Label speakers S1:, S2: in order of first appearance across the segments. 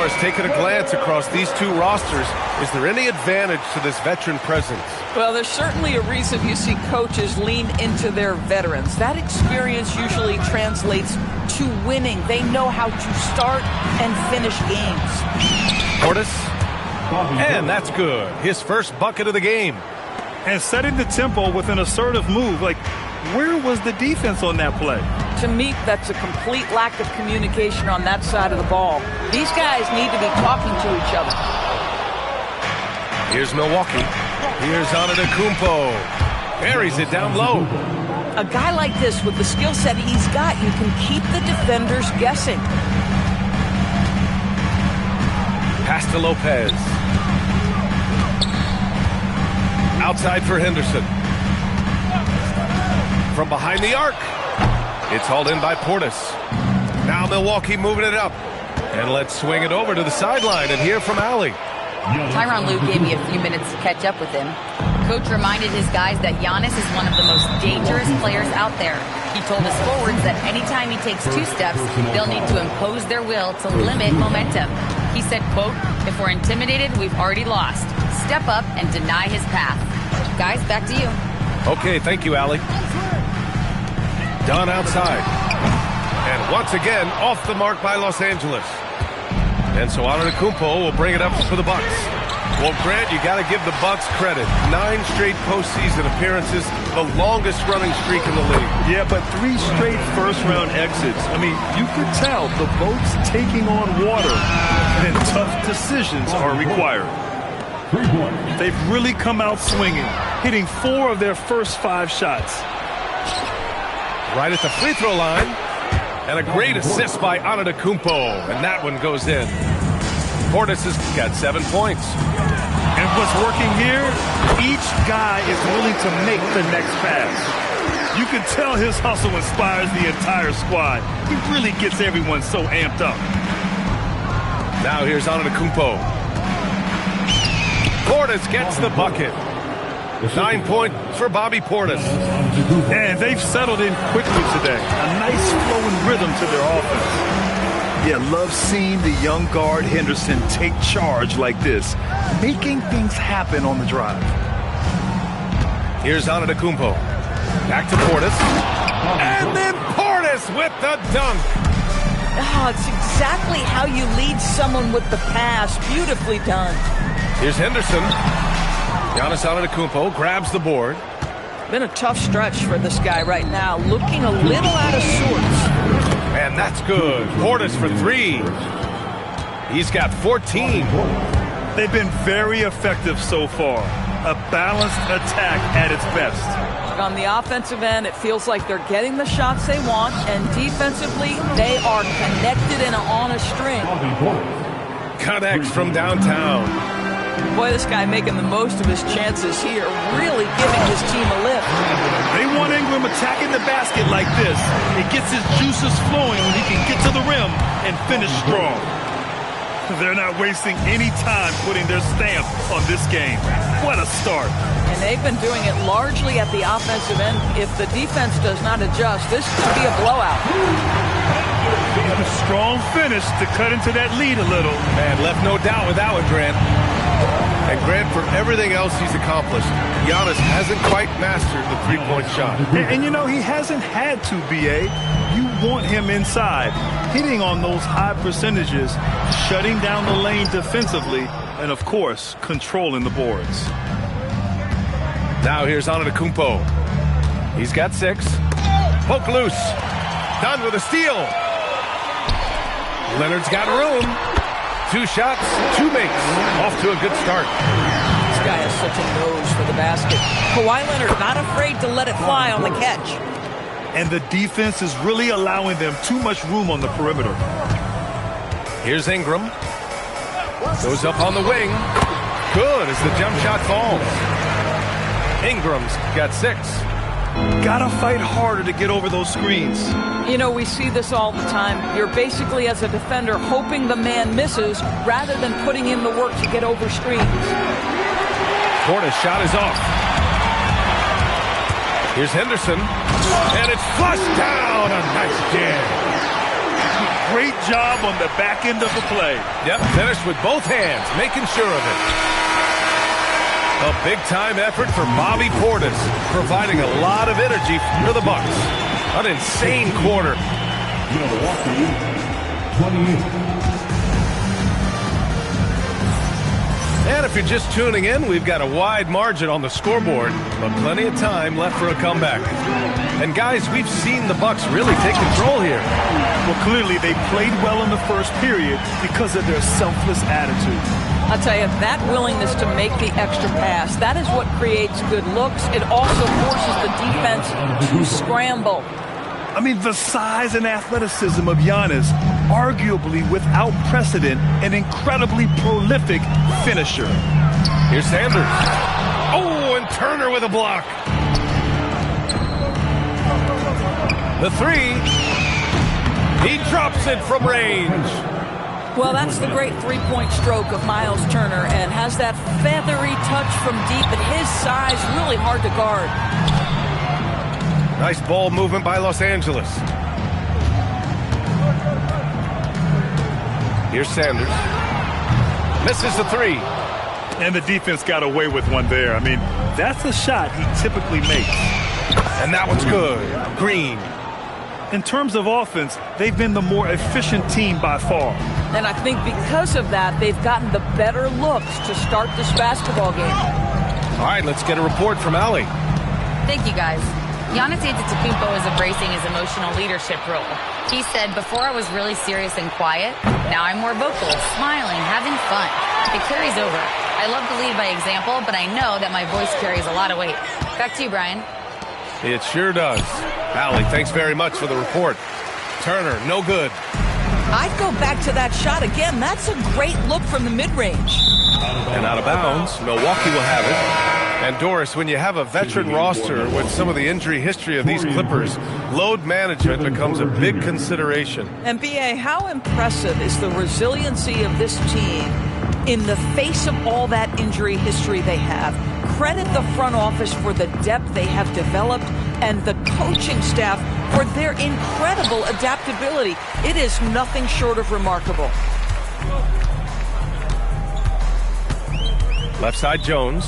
S1: Morris, taking a glance across these two rosters, is there any advantage to this veteran presence?
S2: Well, there's certainly a reason you see coaches lean into their veterans. That experience usually translates to winning. They know how to start and finish games.
S1: Portis, and that's good. His first bucket of the game.
S3: And setting the tempo with an assertive move. Like, where was the defense on that play?
S2: To me, that's a complete lack of communication on that side of the ball. These guys need to be talking to each other.
S1: Here's Milwaukee. Here's Antetokounmpo. Buries it down low.
S2: A guy like this, with the skill set he's got, you can keep the defenders guessing.
S1: Pass to Lopez. Outside for Henderson. From behind the arc. It's hauled in by Portis. Now Milwaukee moving it up. And let's swing it over to the sideline and hear from Allie.
S4: Tyronn Lue gave me a few minutes to catch up with him. Coach reminded his guys that Giannis is one of the most dangerous players out there. He told his forwards that anytime he takes 2 steps, they'll need to impose their will to limit momentum. He said, quote, "If we're intimidated, we've already lost. Step up and deny his path." Guys, back to you.
S1: Okay, thank you, Allie. Done outside. And once again, off the mark by Los Angeles. And so Antetokounmpo will bring it up for the Bucks. Well, Grant, you got to give the Bucks credit. 9 straight postseason appearances, the longest running streak in the league.
S3: Yeah, but 3 straight first-round exits. I mean, you could tell the boat's taking on water, and tough decisions are required. They've really come out swinging, hitting 4 of their first 5 shots.
S1: Right at the free throw line. And a great assist by Antetokounmpo. And that one goes in. Portis has got 7 points.
S3: And what's working here, each guy is willing to make the next pass. You can tell his hustle inspires the entire squad. He really gets everyone so amped up.
S1: Now here's Antetokounmpo. Portis gets the bucket. 9 points for Bobby Portis.
S3: And they've settled in quickly today. A nice flowing rhythm to their offense. Yeah, love seeing the young guard Henderson take charge like this, making things happen on the drive.
S1: Here's Antetokounmpo. Back to Portis. And then Portis with the dunk.
S2: Oh, it's exactly how you lead someone with the pass. Beautifully done.
S1: Here's Henderson. Giannis Antetokounmpo grabs the board.
S2: Been a tough stretch for this guy right now, looking a little out of sorts.
S1: And that's good. Portis for 3. He's got 14.
S3: They've been very effective so far. A balanced attack at its best.
S2: On the offensive end, it feels like they're getting the shots they want, and defensively, they are connected and on a string.
S1: Connects from downtown.
S2: Boy, this guy making the most of his chances here, really giving his team a lift.
S3: They want Ingram attacking the basket like this. It gets his juices flowing when he can get to the rim and finish strong. They're not wasting any time putting their stamp on this game. What a start.
S2: And they've been doing it largely at the offensive end. If the defense does not adjust, this could be a blowout.
S3: A strong finish to cut into that lead a little.
S1: Man, left no doubt with that one, Grant. And Grant, for everything else he's accomplished, Giannis hasn't quite mastered the 3-point shot.
S3: And you know, he hasn't had to, B.A. You want him inside, hitting on those high percentages, shutting down the lane defensively, and, of course, controlling the boards.
S1: Now here's Antetokounmpo. He's got 6. Poke loose. Done with a steal. Leonard's got room. 2 shots, 2 makes. Off to a good start.
S2: This guy has such a nose for the basket. Kawhi Leonard not afraid to let it fly on the catch.
S3: And the defense is really allowing them too much room on the perimeter.
S1: Here's Ingram. Goes up on the wing. Good as the jump shot falls. Ingram's got 6.
S3: Gotta fight harder to get over those screens.
S2: You know, we see this all the time. You're basically, as a defender, hoping the man misses rather than putting in the work to get over screens.
S1: Portis' shot is off. Here's Henderson. And it's flushed down. A nice jam.
S3: great job on the back end of the play.
S1: Yep, finished with both hands, making sure of it. A big-time effort for Bobby Portis, providing a lot of energy for the Bucks. An insane quarter.
S5: Milwaukee, 28.
S1: And if you're just tuning in, we've got a wide margin on the scoreboard, but plenty of time left for a comeback. And guys, we've seen the Bucks really take control here.
S3: Well, clearly they played well in the first period because of their selfless attitude.
S2: I'll tell you, that willingness to make the extra pass, that is what creates good looks. It also forces the defense to scramble.
S3: I mean, the size and athleticism of Giannis, arguably without precedent, an incredibly prolific finisher.
S1: Here's Sanders. Oh, and Turner with a block. The three. He drops it from range.
S2: Well, that's the great three-point stroke of Miles Turner, and has that feathery touch from deep, and his size really hard to guard.
S1: Nice ball movement by Los Angeles. Here's Sanders. Misses the three.
S3: And the defense got away with one there. I mean, that's a shot he typically makes.
S1: And that one's good. Green.
S3: In terms of offense, they've been the more efficient team by far.
S2: And I think because of that, they've gotten the better looks to start this basketball game.
S1: All right, let's get a report from Allie.
S4: Thank you, guys. Giannis Antetokounmpo is embracing his emotional leadership role. He said, before I was really serious and quiet, now I'm more vocal, smiling, having fun. It carries over. I love to lead by example, but I know that my voice carries a lot of weight. Back to you, Brian.
S1: It sure does. Allie, thanks very much for the report. Turner, no good.
S2: I'd go back to that shot again. That's a great look from the mid-range.
S1: And out of bounds, Milwaukee will have it. And Doris, when you have a veteran roster with some of the injury history of these Clippers, load management becomes a big consideration.
S2: And B.A., how impressive is the resiliency of this team in the face of all that injury history they have? Credit the front office for the depth they have developed and the coaching staff for their incredible adaptability. It is nothing short of remarkable.
S1: Left side Jones.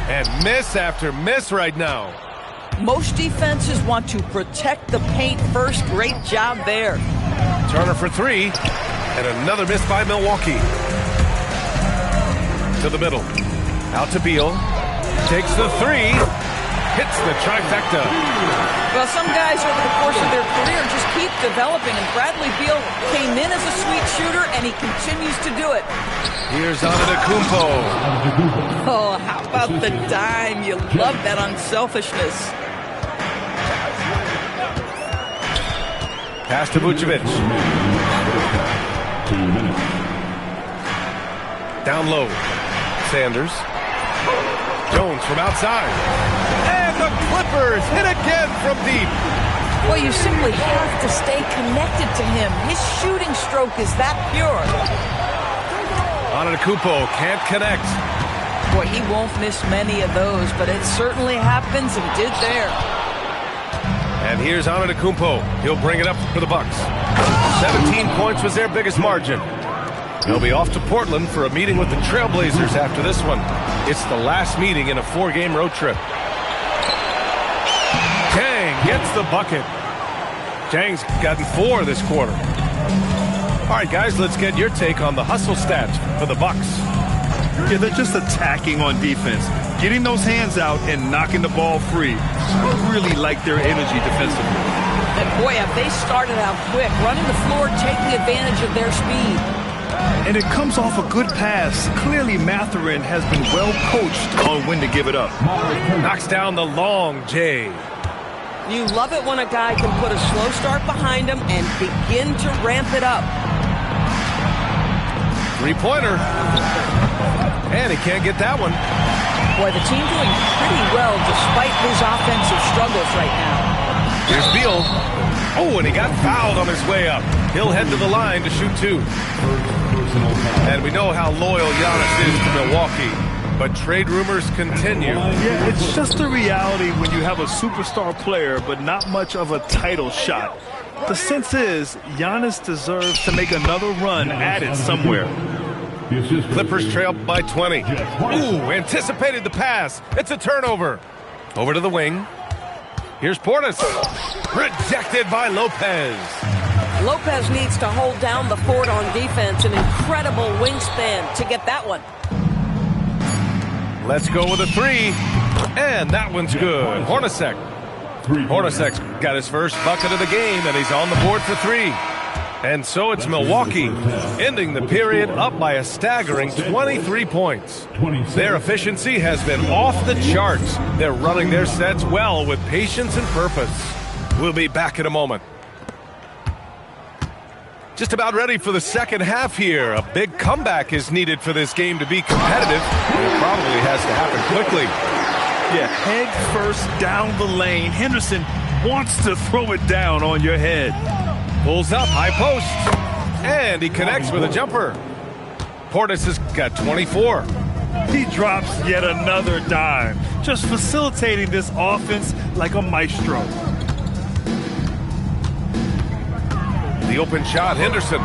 S1: And miss after miss right now.
S2: Most defenses want to protect the paint first. Great job there.
S1: Turner for three. And another miss by Milwaukee. To the middle. Out to Beal. Takes the three. Hits the trifecta.
S2: Well, some guys over the course of their career just keep developing, and Bradley Beal came in as a sweet shooter, and he continues to do it.
S1: Here's Antetokounmpo.
S2: Oh, how about the dime? You love that unselfishness.
S1: Pass to Vucevic. Down low. Sanders. Jones from outside. And the Clippers hit again from deep.
S2: Well, you simply have to stay connected to him. His shooting stroke is that pure.
S1: Antetokounmpo can't connect.
S2: Boy, he won't miss many of those, but it certainly happens and did there.
S1: And here's Antetokounmpo. He'll bring it up for the Bucks. 17 points was their biggest margin. They'll be off to Portland for a meeting with the Trailblazers after this one. It's the last meeting in a 4-game road trip. Jang gets the bucket. Jang's gotten 4 this quarter. All right, guys, let's get your take on the hustle stats for the Bucks.
S3: Yeah, they're just attacking on defense, getting those hands out and knocking the ball free. I really like their energy defensively.
S2: And boy, have they started out quick, running the floor, taking advantage of their speed.
S3: And it comes off a good pass. Clearly, Mathurin has been well coached on when to give it up.
S1: Knocks down the long J.
S2: You love it when a guy can put a slow start behind him and begin to ramp it up.
S1: Three-pointer. And he can't get that one.
S2: Boy, the team doing pretty well despite his offensive struggles right now.
S1: Here's Beal. Oh, and he got fouled on his way up. He'll head to the line to shoot 2. And we know how loyal Giannis is to Milwaukee, but trade rumors continue.
S3: Yeah, it's just the reality when you have a superstar player, but not much of a title shot. The sense is Giannis deserves to make another run at it somewhere.
S1: Clippers trail by 20. Ooh, anticipated the pass. It's a turnover. Over to the wing. Here's Portis. Rejected by Lopez.
S6: Lopez needs to hold down the fort on defense. An incredible wingspan to get that one.
S1: Let's go with a three. And that one's good. Hornacek. Hornacek's got his first bucket of the game, and he's on the board for three. And so it's Milwaukee, ending the period up by a staggering 23 points. Their efficiency has been off the charts. They're running their sets well with patience and purpose. We'll be back in a moment. Just about ready for the second half here. A big comeback is needed for this game to be competitive. It probably has to happen quickly.
S3: Yeah, head first down the lane. Henderson wants to throw it down on your head.
S1: Pulls up, high post, and he connects with a jumper. Portis has got 24.
S3: He drops yet another dime, just facilitating this offense like a maestro.
S1: The open shot, Henderson.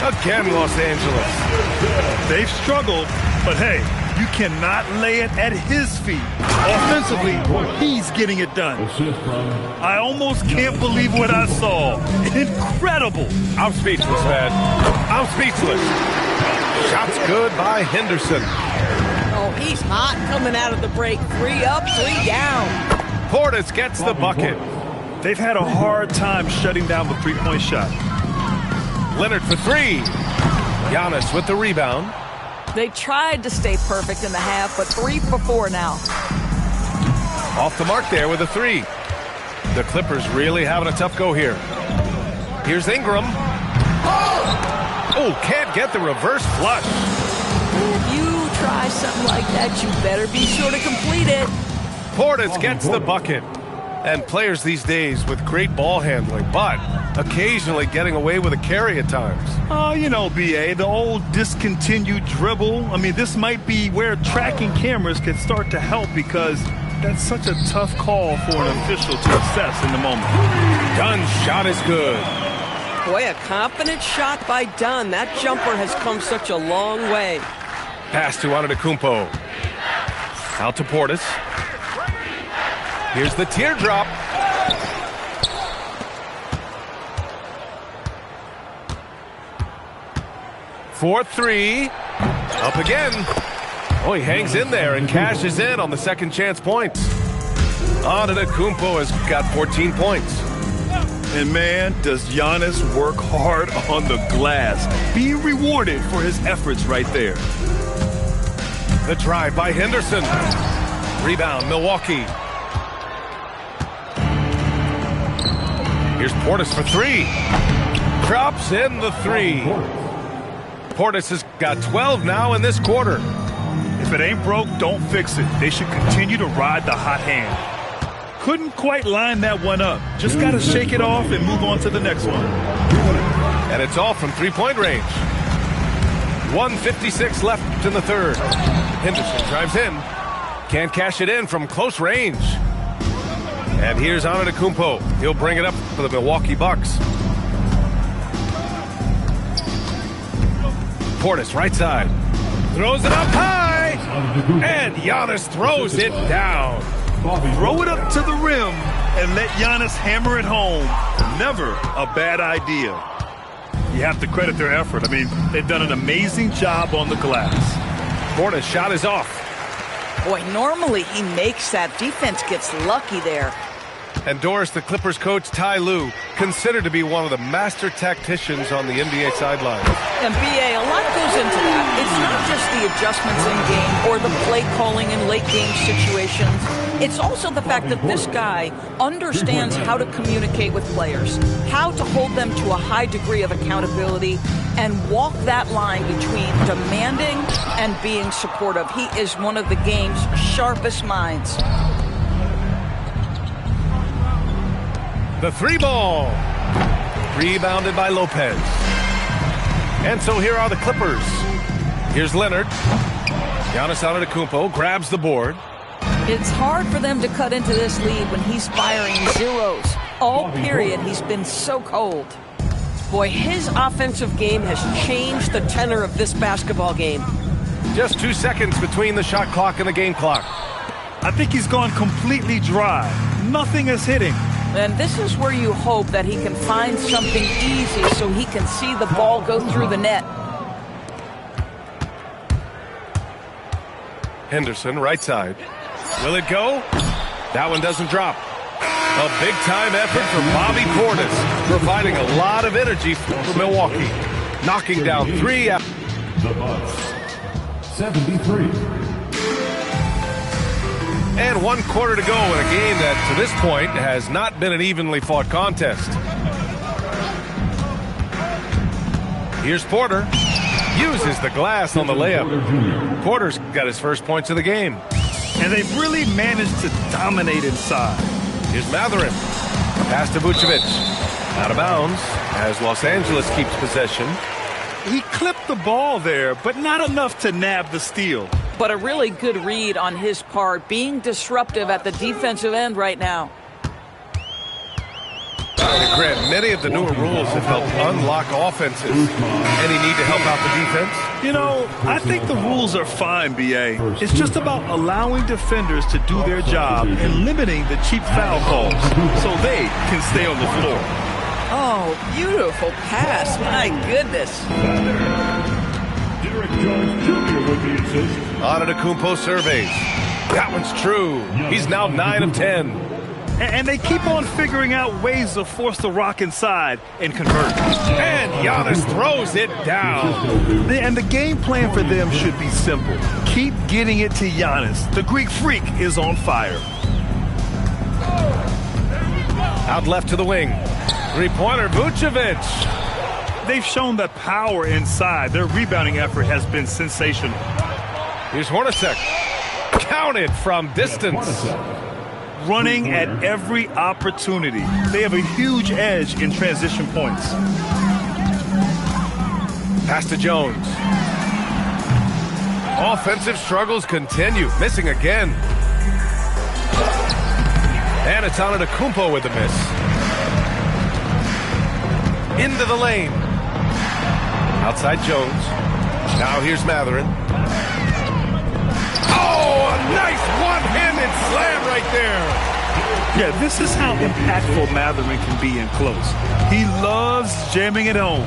S1: Again, Los Angeles.
S3: They've struggled, but hey, you cannot lay it at his feet. Offensively, he's getting it done. I almost can't believe what I saw. Incredible.
S1: I'm speechless, man. I'm speechless. Shot's good by Henderson.
S6: Oh, he's hot coming out of the break. 3 up, 3 down.
S1: Portis gets the bucket.
S3: They've had a hard time shutting down the three-point shot.
S1: Leonard for three. Giannis with the rebound.
S2: They tried to stay perfect in the half, but 3 for 4 now.
S1: Off the mark there with a three. The Clippers really having a tough go here. Here's Ingram. Oh, can't get the reverse flush.
S2: If you try something like that, you better be sure to complete it.
S1: Portis gets the bucket. And players these days with great ball handling, but occasionally getting away with a carry at times.
S3: Oh, you know, B.A., the old discontinued dribble. I mean, this might be where tracking cameras could start to help because that's such a tough call for an official to assess in the moment.
S1: Dunn's shot is good.
S6: Boy, a confident shot by Dunn. That jumper has come such a long way.
S1: Pass to Antetokounmpo. Out to Portis. Here's the teardrop. For three. Up again. Oh, he hangs in there and cashes in on the second chance points. Antetokounmpo has got 14 points.
S3: And man, does Giannis work hard on the glass. Being rewarded for his efforts right there.
S1: The drive by Henderson. Rebound, Milwaukee. Here's Portis for three. Drops in the three. Portis has got 12 now in this quarter.
S3: If it ain't broke, don't fix it. They should continue to ride the hot hand. Couldn't quite line that one up. Just got to shake it off and move on to the next one.
S1: And it's all from three-point range. 1:56 left in the third. Henderson drives in. Can't cash it in from close range. And here's Antetokounmpo. He'll bring it up for the Milwaukee Bucks. Portis, right side. Throws it up high. And Giannis throws it down.
S3: Throw it up to the rim and let Giannis hammer it home. Never a bad idea. You have to credit their effort. I mean, they've done an amazing job on the glass.
S1: Portis' shot is off.
S2: Boy, normally he makes that. Defense gets lucky there.
S1: And Doris, the Clippers coach Ty Lue, considered to be one of the master tacticians on the NBA sideline.
S2: And B.A., a lot goes into that. It's not just the adjustments in game or the play calling in late game situations. It's also the fact that this guy understands how to communicate with players, how to hold them to a high degree of accountability, and walk that line between demanding and being supportive. He is one of the game's sharpest minds.
S1: The three ball. Rebounded by Lopez. And so here are the Clippers. Here's Leonard. Giannis Antetokounmpo grabs the board.
S2: It's hard for them to cut into this lead when he's firing zeros. All period, he's been so cold.
S6: Boy, his offensive game has changed the tenor of this basketball game.
S1: Just 2 seconds between the shot clock and the game clock.
S3: I think he's gone completely dry. Nothing is hitting.
S2: And this is where you hope that he can find something easy so he can see the ball go through the net.
S1: Henderson, right side. Will it go? That one doesn't drop. A big-time effort for Bobby Portis, providing a lot of energy for Milwaukee. Knocking down 3.
S5: The Bucks, 73.
S1: And 1 quarter to go in a game that, to this point, has not been an evenly fought contest. Here's Porter. Uses the glass on the layup. Porter's got his first points of the game.
S3: And they've really managed to dominate inside.
S1: Here's Mathurin. Pass to Vucevic. Out of bounds as Los Angeles keeps possession.
S3: He clipped the ball there, but not enough to nab the steal.
S2: But a really good read on his part, being disruptive at the defensive end right now.
S1: Grant, many of the newer rules have helped unlock offenses. Any need to help out the defense?
S3: You know, I think the rules are fine, B.A. It's just about allowing defenders to do their job and limiting the cheap foul calls so they can stay on the floor.
S2: Oh, beautiful pass. My goodness.
S5: Derek Jones Jr. with the assist.
S1: Antetokounmpo surveys. That one's true. He's now 9 of 10.
S3: And they keep on figuring out ways to force the rock inside and convert.
S1: And Giannis throws it down.
S3: And the game plan for them should be simple. Keep getting it to Giannis. The Greek freak is on fire.
S1: Out left to the wing. Three-pointer, Vucevic.
S3: They've shown that power inside. Their rebounding effort has been sensational.
S1: Here's Hornacek. Counted from distance.
S3: Running at every opportunity. They have a huge edge in transition points.
S1: Pass to Jones. Offensive struggles continue. Missing again. And it's Antetokounmpo with the miss. Into the lane. Outside Jones. Now here's Mathurin. Oh, a nice one-handed slam right there.
S3: Yeah, this is how impactful Mathurin can be in close. He loves jamming it home.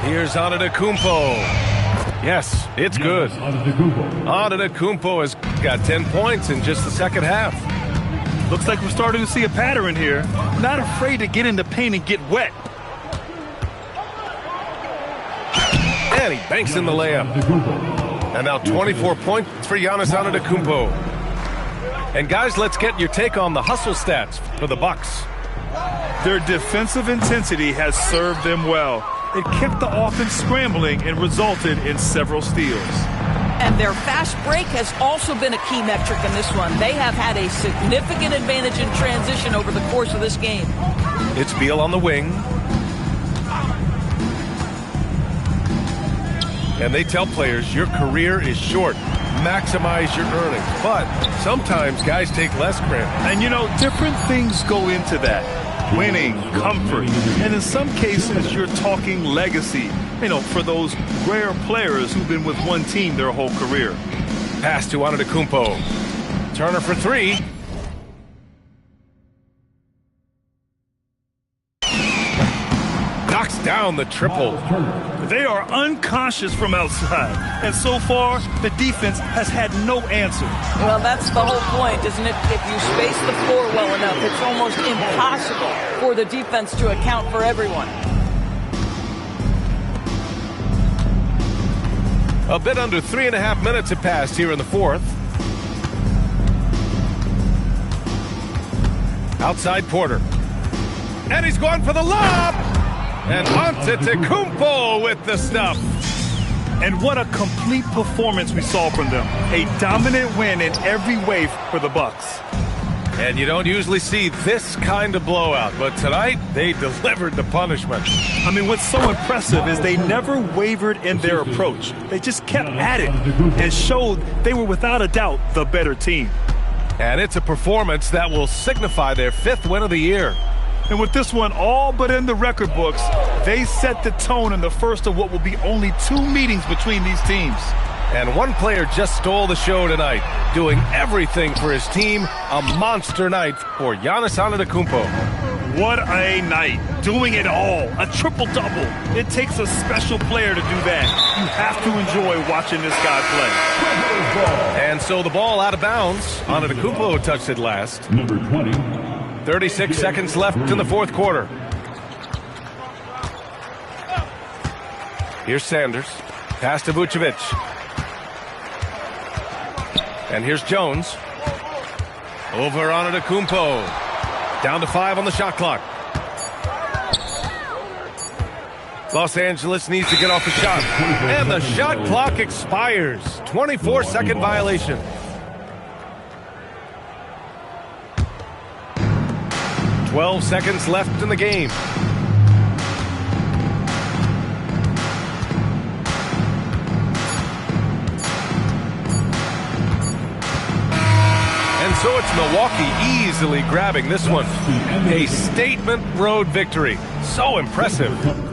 S1: Here's Antetokounmpo. Yes, it's good. Antetokounmpo has got 10 points in just the second half.
S3: Looks like we're starting to see a pattern here. Not afraid to get in the paint and get wet.
S1: And he banks in the layup. And now 24 points for Giannis Antetokounmpo. And guys, let's get your take on the hustle stats for the Bucks.
S3: Their defensive intensity has served them well. It kept the offense scrambling and resulted in several steals.
S2: And their fast break has also been a key metric in this one. They have had a significant advantage in transition over the course of this game.
S1: It's Beal on the wing. And they tell players, your career is short. Maximize your earnings. But sometimes guys take less credit.
S3: And, you know, different things go into that. Winning, comfort, and in some cases, you're talking legacy, you know, for those rare players who've been with one team their whole career.
S1: Pass to Antetokounmpo. Turner for three. Knocks down the triple.
S3: They are unconscious from outside, and so far, the defense has had no answer.
S2: Well, that's the whole point, isn't it? If you space the floor well enough, it's almost impossible for the defense to account for everyone.
S1: A bit under 3.5 minutes have passed here in the fourth. Outside Porter. And he's going for the lob! And Antetokounmpo with the stuff.
S3: And what a complete performance we saw from them. A dominant win in every way for the Bucks.
S1: And you don't usually see this kind of blowout, but tonight they delivered the punishment.
S3: I mean, what's so impressive is they never wavered in their approach. They just kept at it and showed they were without a doubt the better team.
S1: And it's a performance that will signify their 5th win of the year.
S3: And with this one all but in the record books, they set the tone in the first of what will be only 2 meetings between these teams.
S1: And one player just stole the show tonight, doing everything for his team. A monster night for Giannis Antetokounmpo.
S3: What a night. Doing it all. A triple-double. It takes a special player to do that. You have to enjoy watching this guy play.
S1: And so the ball out of bounds. Antetokounmpo touched it last.
S5: Number 20.
S1: 36 seconds left in the fourth quarter. Here's Sanders. Pass to Vucevic. And here's Jones. Over Antetokounmpo. Down to 5 on the shot clock. Los Angeles needs to get off the shot. And the shot clock expires. 24-second violation. "12 seconds left in the game. And so it's Milwaukee easily grabbing this one. A statement road victory. So impressive.